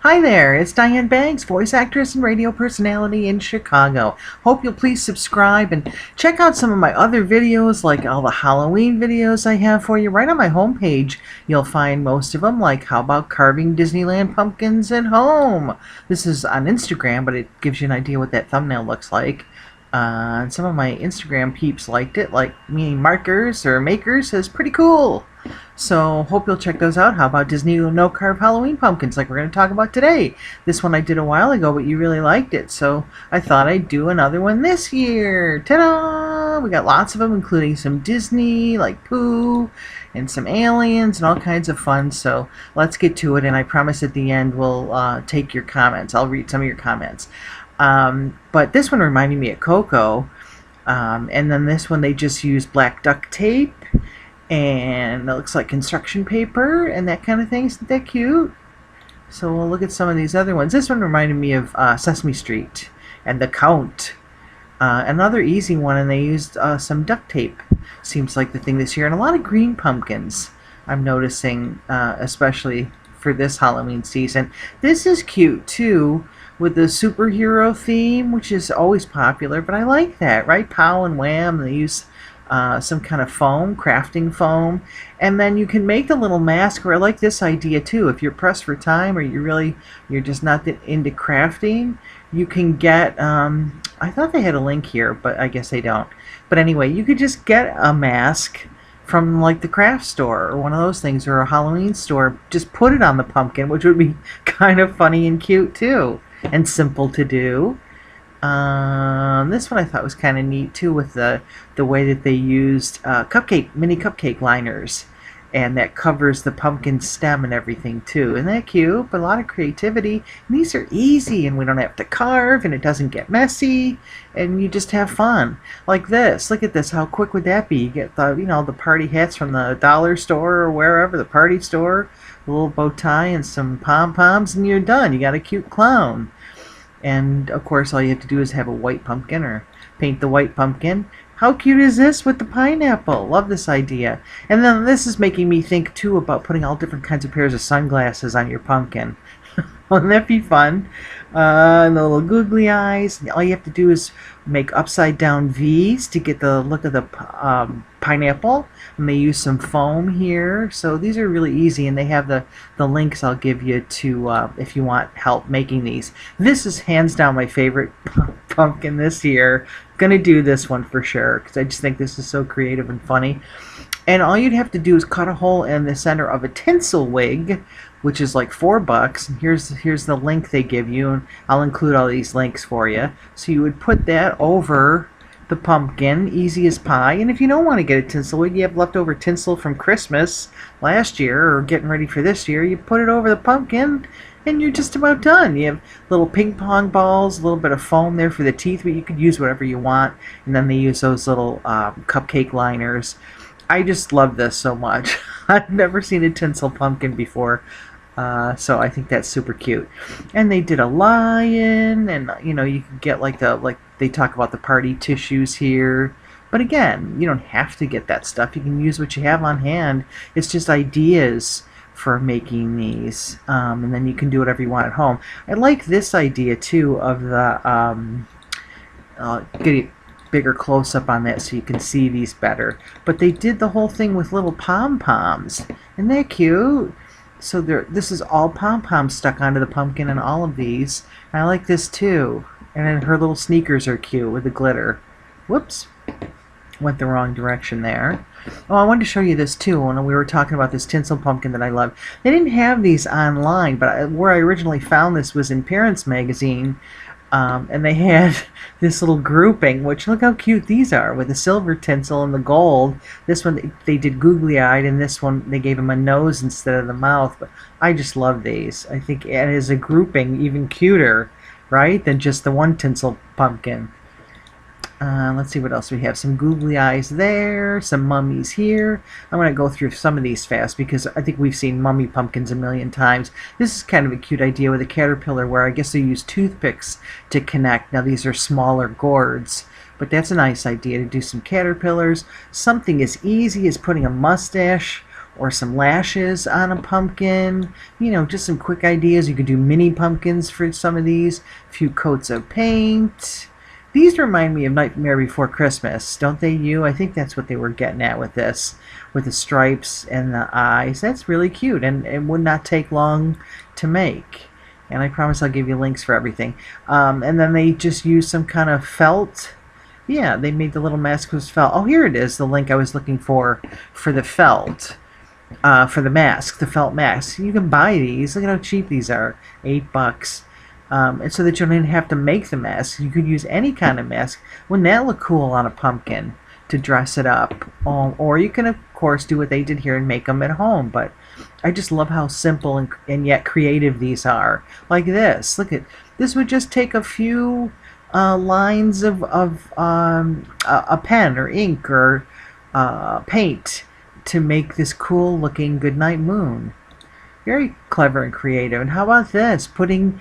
Hi there, it's Diane Banks, voice actress and radio personality in Chicago. Hope you'll please subscribe and check out some of my other videos, like all the Halloween videos I have for you. Right on my homepage, you'll find most of them, like how about carving Disneyland pumpkins at home. This is on Instagram, but it gives you an idea what that thumbnail looks like. And some of my Instagram peeps liked it, like me markers or makers says pretty cool. So hope you'll check those out. How about Disney No Carve Halloween pumpkins like we're going to talk about today? This one I did a while ago, but you really liked it, so I thought I'd do another one this year. Ta-da! We got lots of them, including some Disney, like Pooh, and some aliens, and all kinds of fun. So let's get to it, and I promise at the end we'll take your comments. I'll read some of your comments. But this one reminded me of Coco, and then this one they just used black duct tape, and it looks like construction paper and that kind of thing. Isn't that cute? So we'll look at some of these other ones. This one reminded me of Sesame Street and the Count. Another easy one, and they used some duct tape. Seems like the thing this year, and a lot of green pumpkins I'm noticing, especially for this Halloween season. This is cute too, with the superhero theme, which is always popular, but I like that, right? Pow and Wham, they use some kind of foam, crafting foam, and then you can make the little mask. Or I like this idea too. If you're pressed for time, or you're just not that into crafting, you can get. I thought they had a link here, but I guess they don't. But anyway, you could just get a mask from like the craft store or one of those things, or a Halloween store. Just put it on the pumpkin, which would be kind of funny and cute too, and simple to do. This one I thought was kind of neat too, with the way that they used mini cupcake liners, and that covers the pumpkin stem and everything too. Isn't that cute? But a lot of creativity. And these are easy, and we don't have to carve, and it doesn't get messy, and you just have fun. Like this. Look at this. How quick would that be? You get the party hats from the dollar store or wherever, the party store, a little bow tie and some pom-poms, and you're done. You got a cute clown. And of course all you have to do is have a white pumpkin, or paint the white pumpkin. How cute is this with the pineapple? Love this idea. And then this is making me think too about putting all different kinds of pairs of sunglasses on your pumpkin. Wouldn't that be fun? And the little googly eyes. All you have to do is make upside down V's to get the look of the pineapple. And they use some foam here. So these are really easy, and they have the links I'll give you to if you want help making these. This is hands down my favorite pumpkin this year. Gonna do this one for sure, because I just think this is so creative and funny. And all you'd have to do is cut a hole in the center of a tinsel wig, which is like $4. And here's the link they give you, and I'll include all these links for you. So you would put that over the pumpkin, easy as pie. And if you don't want to get a tinsel wig, you have leftover tinsel from Christmas last year or getting ready for this year, you put it over the pumpkin, and you're just about done. You have little ping pong balls, a little bit of foam there for the teeth, but you could use whatever you want. And then they use those little cupcake liners. I just love this so much. I've never seen a tinsel pumpkin before, so I think that's super cute. And they did a lion, and you can get like they talk about the party tissues here. But again, you don't have to get that stuff. You can use what you have on hand. It's just ideas for making these, and then you can do whatever you want at home. I like this idea too of the get a bigger close-up on that so you can see these better. But they did the whole thing with little pom-poms. Isn't that cute? So this is all pom-poms stuck onto the pumpkin in all of these. And I like this too. And then her little sneakers are cute with the glitter. Whoops. Went the wrong direction there. Oh, I wanted to show you this too when we were talking about this tinsel pumpkin that I love. They didn't have these online, but where I originally found this was in Parents Magazine, and they had this little grouping, which look how cute these are, with the silver tinsel and the gold. This one they did googly eyed, and this one they gave him a nose instead of the mouth. But I just love these. I think it is a grouping even cuter, right, than just the one tinsel pumpkin. Let's see what else we have. Some googly eyes there, some mummies here. I'm going to go through some of these fast because I think we've seen mummy pumpkins a million times. This is kind of a cute idea with a caterpillar where I guess they use toothpicks to connect. Now these are smaller gourds, but that's a nice idea to do some caterpillars. Something as easy as putting a mustache or some lashes on a pumpkin. You know, just some quick ideas. You could do mini pumpkins for some of these. A few coats of paint. These remind me of Nightmare Before Christmas, don't they, you? I think that's what they were getting at with this, with the stripes and the eyes. That's really cute, and it would not take long to make. And I promise I'll give you links for everything. And then they just used some kind of felt. Yeah, they made the little mask with felt. Oh, here it is, the link I was looking for the felt. For the mask, the felt mask. You can buy these. Look at how cheap these are. $8. And so that you don't even have to make the mask. You could use any kind of mask. Wouldn't that look cool on a pumpkin to dress it up? Or you can, of course, do what they did here and make them at home. But I just love how simple and yet creative these are. Like this. Look at this. Would just take a few lines of a pen or ink or paint to make this cool looking goodnight moon. Very clever and creative. And how about this? Putting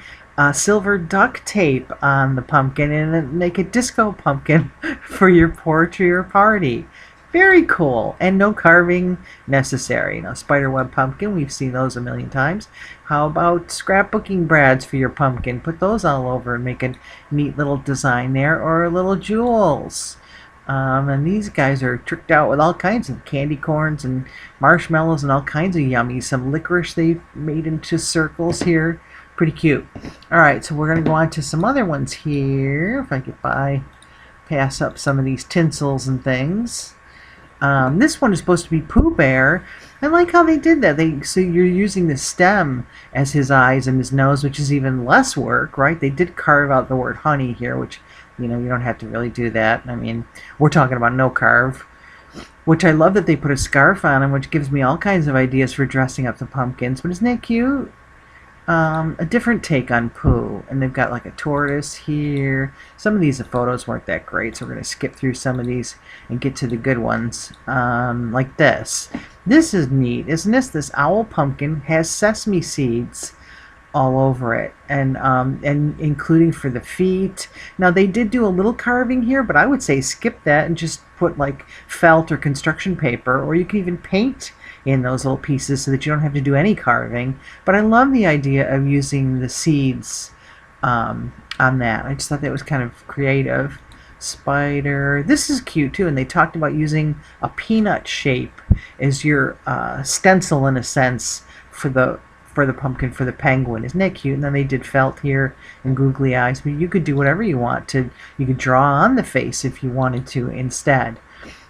silver duct tape on the pumpkin and make a disco pumpkin for your porch or your party. Very cool. And no carving necessary. Now, spiderweb pumpkin, we've seen those a million times. How about scrapbooking brads for your pumpkin? Put those all over and make a neat little design there, or little jewels. And these guys are tricked out with all kinds of candy corns and marshmallows and all kinds of yummy. Some licorice they've made into circles here. Pretty cute. Alright, so we're going to go on to some other ones here. If I could pass up some of these tinsels and things. This one is supposed to be Pooh Bear. I like how they did that. So you're using the stem as his eyes and his nose, which is even less work, right? They did carve out the word honey here, which, you know, you don't have to really do that. I mean, we're talking about no carve. Which I love that they put a scarf on him, which gives me all kinds of ideas for dressing up the pumpkins. But isn't that cute? A different take on Pooh, and they've got like a tortoise here. Some of these photos weren't that great, so we're going to skip through some of these and get to the good ones. Like this. This is neat, isn't this? This owl pumpkin has sesame seeds all over it, and including for the feet. Now they did do a little carving here, but I would say skip that and just put like felt or construction paper, or you can even paint in those little pieces so that you don't have to do any carving. But I love the idea of using the seeds on that. I just thought that was kind of creative. Spider. This is cute too, and they talked about using a peanut shape as your stencil in a sense for the pumpkin, for the penguin. Isn't that cute? And then they did felt here and googly eyes. But you could do whatever you want to. You could draw on the face if you wanted to instead.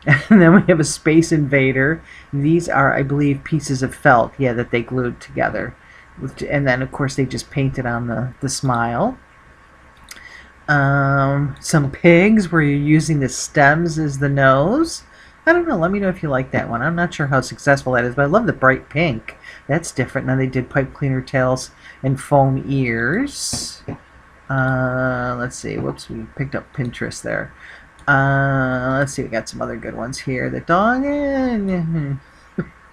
And then we have a space invader. These are, I believe, pieces of felt, yeah, that they glued together. And then, of course, they just painted on the smile. Some pigs where you're using the stems as the nose. I don't know. Let me know if you like that one. I'm not sure how successful that is, but I love the bright pink. That's different. Now they did pipe cleaner tails and foam ears. Let's see. Whoops, we picked up Pinterest there. Let's see. We got some other good ones here. The dog.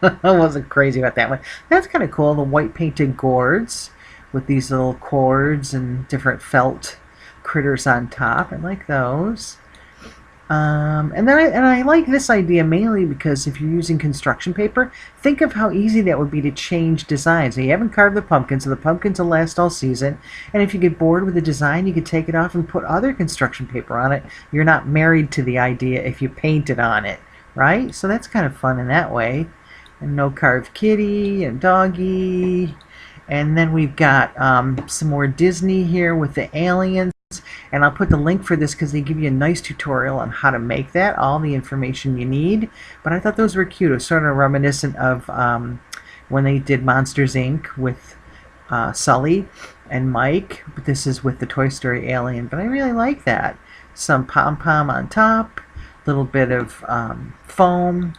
I wasn't crazy about that one. That's kind of cool. The white painted gourds with these little cords and different felt critters on top. I like those. And I like this idea mainly because if you're using construction paper, think of how easy that would be to change designs. So you haven't carved the pumpkin, so the pumpkins will last all season. And if you get bored with the design, you could take it off and put other construction paper on it. You're not married to the idea if you paint it on it, right? So that's kind of fun in that way. And no carved kitty and doggy. And then we've got some more Disney here with the aliens. And I'll put the link for this because they give you a nice tutorial on how to make that, all the information you need. But I thought those were cute. It was sort of reminiscent of when they did Monsters, Inc. with Sully and Mike. But this is with the Toy Story alien. But I really like that. Some pom-pom on top, a little bit of foam,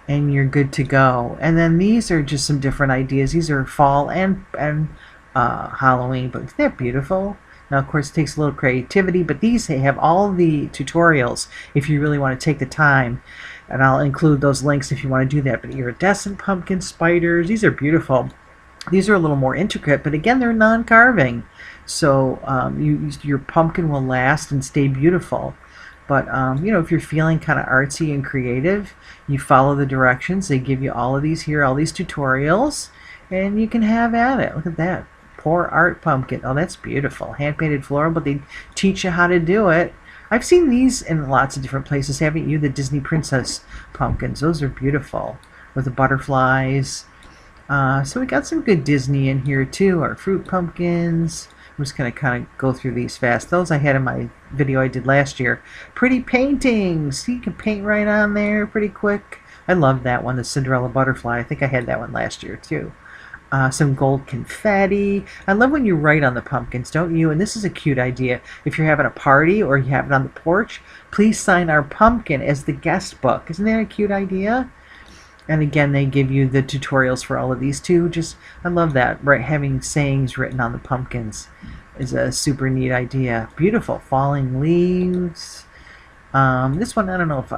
and you're good to go. And then these are just some different ideas. These are fall and Halloween, but isn't that beautiful? Now, of course, it takes a little creativity, but these have all the tutorials if you really want to take the time. And I'll include those links if you want to do that. But iridescent pumpkin spiders, these are beautiful. These are a little more intricate, but again, they're non-carving. So your pumpkin will last and stay beautiful. But, you know, if you're feeling kind of artsy and creative, you follow the directions. They give you all of these here, all these tutorials, and you can have at it. Look at that. Pour art pumpkin. Oh, that's beautiful. Hand-painted floral, but they teach you how to do it. I've seen these in lots of different places, haven't you? The Disney Princess pumpkins. Those are beautiful with the butterflies. So we got some good Disney in here too. Our fruit pumpkins. I'm just going to kind of go through these fast. Those I had in my video I did last year. Pretty paintings. You can paint right on there pretty quick. I love that one, the Cinderella butterfly. I think I had that one last year too. Some gold confetti. I love when you write on the pumpkins, don't you? And this is a cute idea. If you're having a party or you have it on the porch, please sign our pumpkin as the guest book. Isn't that a cute idea? And again, they give you the tutorials for all of these too. Just, I love that. Right, having sayings written on the pumpkins is a super neat idea. Beautiful falling leaves. This one, I don't know if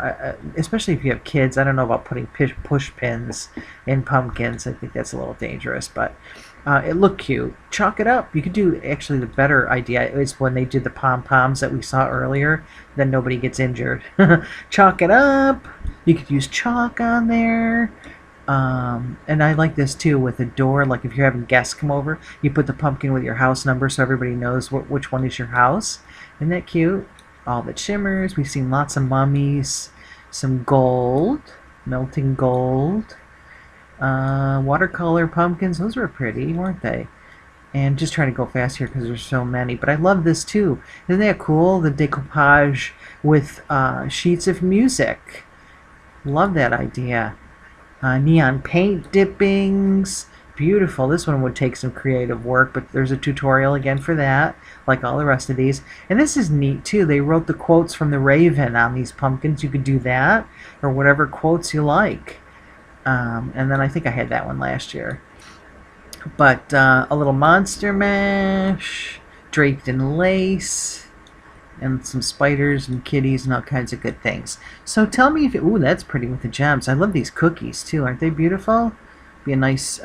especially if you have kids, I don't know about putting push pins in pumpkins. I think that's a little dangerous, but it looked cute. Chalk it up. You could do, actually, the better idea is when they did the pom-poms that we saw earlier, then nobody gets injured. Chalk it up. You could use chalk on there. And I like this too with a door, like if you're having guests come over, you put the pumpkin with your house number so everybody knows which one is your house. Isn't that cute? All the shimmers. We've seen lots of mummies, some gold, melting gold, watercolor pumpkins. Those were pretty, weren't they? And just trying to go fast here because there's so many. But I love this too. Isn't that cool? The decoupage with sheets of music. Love that idea. Neon paint dippings. Beautiful. This one would take some creative work, but there's a tutorial again for that, like all the rest of these. And this is neat too. They wrote the quotes from the Raven on these pumpkins. You could do that, or whatever quotes you like. And then I think I had that one last year. But a little monster mash, draped in lace, and some spiders and kitties and all kinds of good things. So tell me if ooh, that's pretty with the gems. I love these cookies too. Aren't they beautiful? Be a nice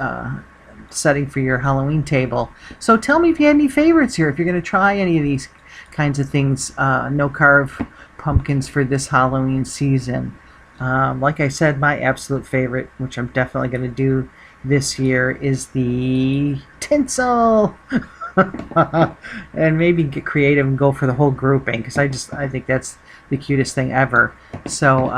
setting for your Halloween table. So tell me if you had any favorites here, if you're going to try any of these kinds of things, no carve pumpkins for this Halloween season. Like I said, my absolute favorite, which I'm definitely going to do this year, is the tinsel. And maybe get creative and go for the whole grouping, because I think that's the cutest thing ever. So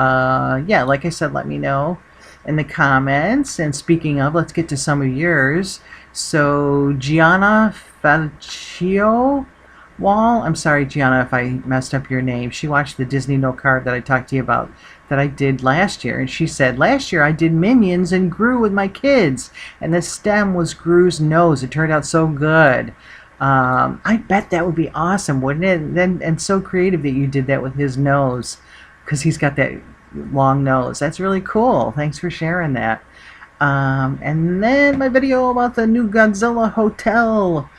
yeah, like I said, let me know in the comments. And speaking of, let's get to some of yours. So Gianna Falcio Wall, I'm sorry Gianna if I messed up your name. She watched the Disney No Carve that I talked to you about that I did last year, and she said, last year I did Minions and Gru with my kids, and the stem was Gru's nose. It turned out so good. I bet that would be awesome, wouldn't it? And so creative that you did that with his nose, because he's got that long nose. That's really cool. Thanks for sharing that. And then my video about the new Godzilla hotel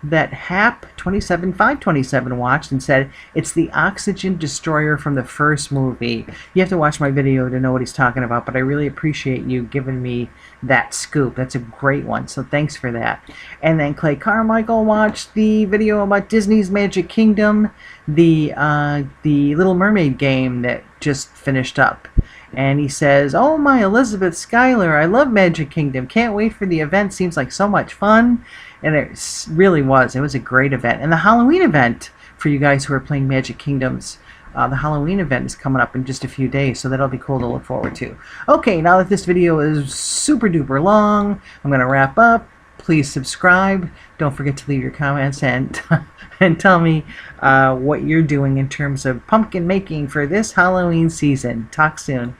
that Hap27527 watched and said it's the oxygen destroyer from the first movie. You have to watch my video to know what he's talking about, but I really appreciate you giving me that scoop. That's a great one, so thanks for that. And then Clay Carmichael watched the video about Disney's Magic Kingdom, the Little Mermaid game that just finished up. And he says, oh my Elizabeth Schuyler, I love Magic Kingdom. Can't wait for the event. Seems like so much fun. And it really was. It was a great event. And the Halloween event, for you guys who are playing Magic Kingdoms, the Halloween event is coming up in just a few days, so that'll be cool to look forward to. Okay, now that this video is super duper long, I'm going to wrap up. Please subscribe. Don't forget to leave your comments and and tell me what you're doing in terms of pumpkin making for this Halloween season. Talk soon.